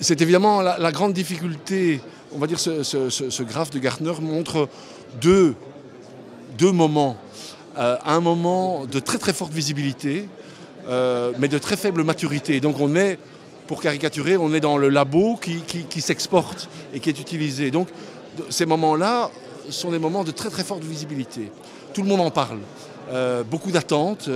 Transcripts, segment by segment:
C'est évidemment la grande difficulté. On va dire ce graphe de Gartner montre deux moments. Un moment de très très forte visibilité, mais de très faible maturité. Donc on est, pour caricaturer, on est dans le labo qui s'exporte et qui est utilisé. Donc ces moments-là sont des moments de très très forte visibilité. Tout le monde en parle. Beaucoup d'attentes.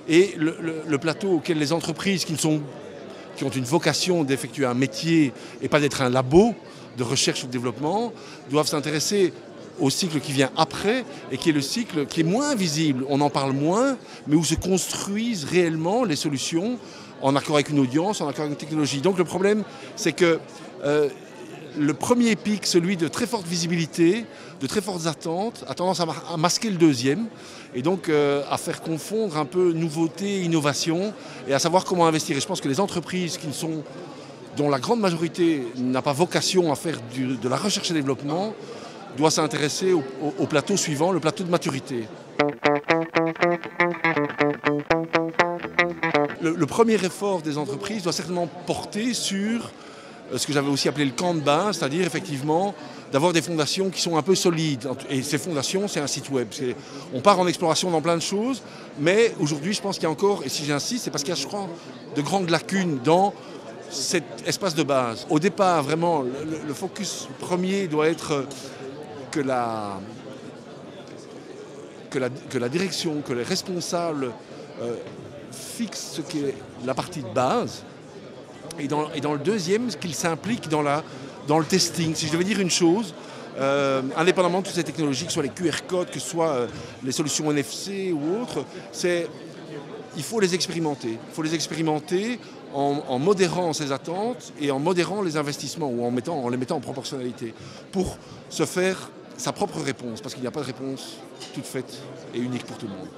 Et le plateau auquel les entreprises qui ont une vocation d'effectuer un métier et pas d'être un labo de recherche ou de développement, doivent s'intéresser au cycle qui vient après et qui est le cycle qui est moins visible. On en parle moins, mais où se construisent réellement les solutions en accord avec une audience, en accord avec une technologie. Donc le problème, c'est que le premier pic, celui de très forte visibilité, de très fortes attentes, a tendance à masquer le deuxième et donc à faire confondre un peu nouveauté, innovation et à savoir comment investir. Et je pense que les entreprises dont la grande majorité n'a pas vocation à faire de la recherche et développement, doit s'intéresser au plateau suivant, le plateau de maturité. Le premier effort des entreprises doit certainement porter sur ce que j'avais aussi appelé le camp de base, c'est-à-dire effectivement d'avoir des fondations qui sont un peu solides. Et ces fondations, c'est un site web. On part en exploration dans plein de choses, mais aujourd'hui, je pense qu'il y a encore, et si j'insiste, c'est parce qu'il y a, je crois, de grandes lacunes dans cet espace de base. Au départ, vraiment, le focus premier doit être que la direction, que les responsables fixent ce qu'est la partie de base et dans le deuxième, qu'ils s'impliquent dans le testing. Si je devais dire une chose, indépendamment de toutes ces technologies, que ce soit les QR codes, que ce soit les solutions NFC ou autres, il faut les expérimenter. Il faut les expérimenter en modérant ses attentes et en modérant les investissements ou en les mettant en proportionnalité pour se faire sa propre réponse, parce qu'il n'y a pas de réponse toute faite et unique pour tout le monde.